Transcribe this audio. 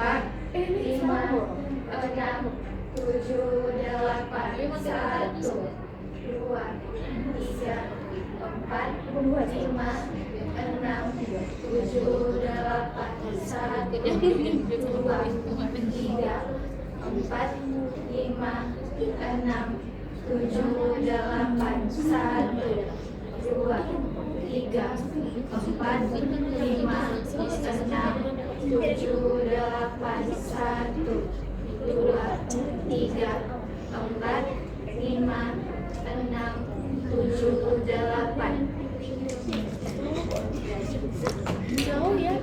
4, 5, 6, 7, 8, 1, 2, 3, 4, 5, 6, 7, 8, 1, 2, 3, 4, 5, 6, 7, 8, 1, 2, 3, 4, 5, 6, 7, 8, 1, 2, 3, 4, 5, 6, 7, 8. Jauh ya.